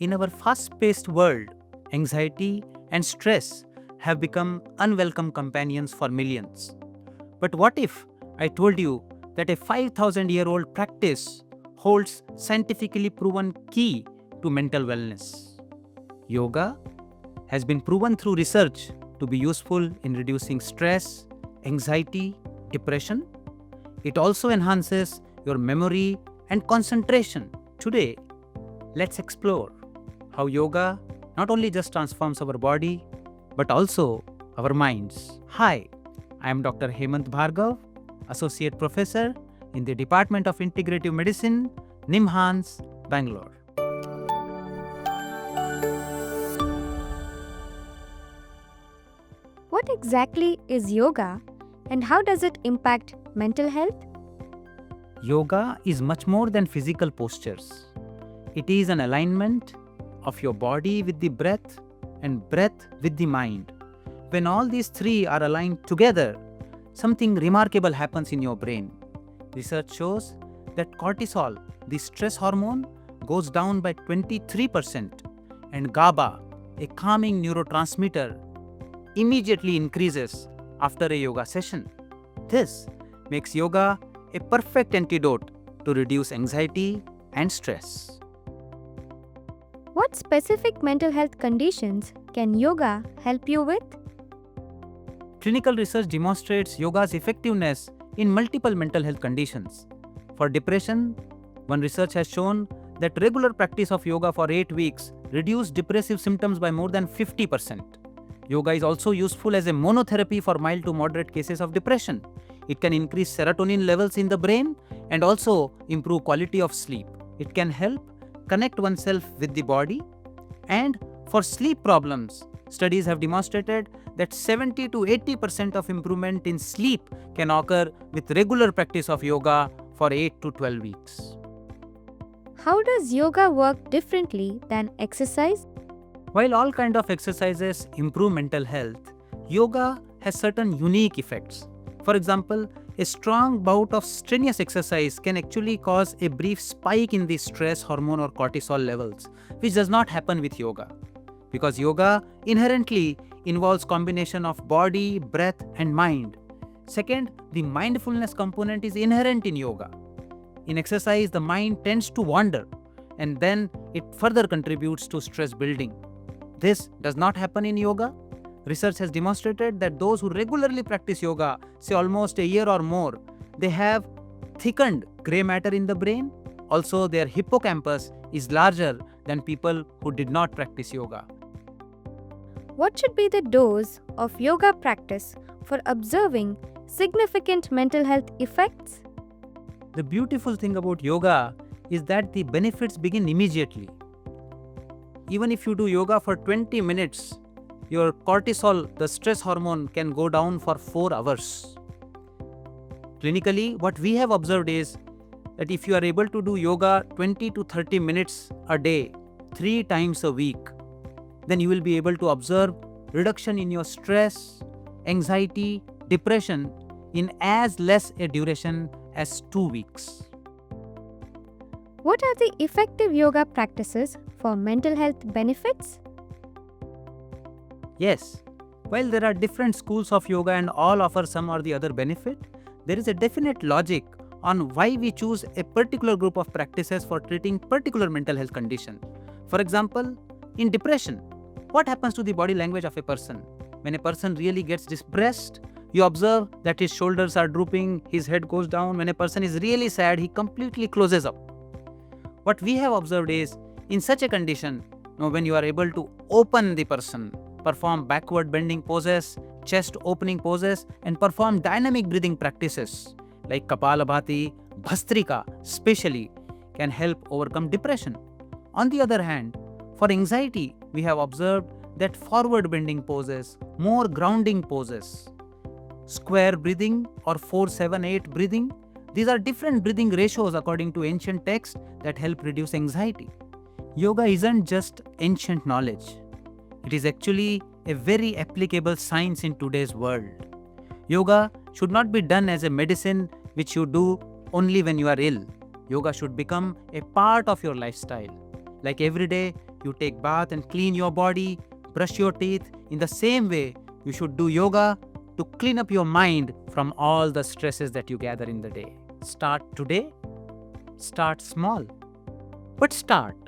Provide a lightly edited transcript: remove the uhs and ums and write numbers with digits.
In our fast-paced world, anxiety and stress have become unwelcome companions for millions. But what if I told you that a 5,000-year-old practice holds scientifically proven key to mental wellness? Yoga has been proven through research to be useful in reducing stress, anxiety, depression. It also enhances your memory and concentration. Today, let's explore how yoga not only just transforms our body, but also our minds. Hi, I am Dr. Hemant Bhargav, Associate Professor in the Department of Integrative Medicine, NIMHANS, Bangalore. What exactly is yoga and how does it impact mental health? Yoga is much more than physical postures. It is an alignment of your body with the breath and breath with the mind. When all these three are aligned together, something remarkable happens in your brain. Research shows that cortisol, the stress hormone, goes down by 23%, and GABA, a calming neurotransmitter, immediately increases after a yoga session. This makes yoga a perfect antidote to reduce anxiety and stress. What specific mental health conditions can yoga help you with? Clinical research demonstrates yoga's effectiveness in multiple mental health conditions. For depression, one research has shown that regular practice of yoga for 8 weeks reduced depressive symptoms by more than 50%. Yoga is also useful as a monotherapy for mild to moderate cases of depression. It can increase serotonin levels in the brain and also improve quality of sleep. It can help connect oneself with the body. And for sleep problems, studies have demonstrated that 70 to 80% of improvement in sleep can occur with regular practice of yoga for 8 to 12 weeks. How does yoga work differently than exercise? While all kinds of exercises improve mental health, yoga has certain unique effects. For example, a strong bout of strenuous exercise can actually cause a brief spike in the stress hormone or cortisol levels, which does not happen with yoga. Because yoga inherently involves combination of body, breath, and mind. Second, the mindfulness component is inherent in yoga. In exercise, the mind tends to wander, and then it further contributes to stress building. This does not happen in yoga. Research has demonstrated that those who regularly practice yoga, say almost a year or more, they have thickened gray matter in the brain. Also, their hippocampus is larger than people who did not practice yoga. What should be the dose of yoga practice for observing significant mental health effects? The beautiful thing about yoga is that the benefits begin immediately. Even if you do yoga for 20 minutes, your cortisol, the stress hormone, can go down for 4 hours. Clinically, what we have observed is that if you are able to do yoga 20 to 30 minutes a day, 3 times a week, then you will be able to observe reduction in your stress, anxiety, depression in as less a duration as 2 weeks. What are the effective yoga practices for mental health benefits? Yes, while there are different schools of yoga and all offer some or the other benefit, there is a definite logic on why we choose a particular group of practices for treating particular mental health condition. For example, in depression, what happens to the body language of a person? When a person really gets depressed, you observe that his shoulders are drooping, his head goes down. When a person is really sad, he completely closes up. What we have observed is, in such a condition, when you are able to open the person, perform backward bending poses, chest opening poses, and perform dynamic breathing practices like Kapalabhati, Bhastrika especially, can help overcome depression. On the other hand, for anxiety, we have observed that forward bending poses, more grounding poses, square breathing or 4-7-8 breathing, these are different breathing ratios according to ancient texts that help reduce anxiety. Yoga isn't just ancient knowledge. It is actually a very applicable science in today's world. Yoga should not be done as a medicine which you do only when you are ill. Yoga should become a part of your lifestyle. Like every day, you take bath and clean your body, brush your teeth, in the same way, you should do yoga to clean up your mind from all the stresses that you gather in the day. Start today. Start small. But start.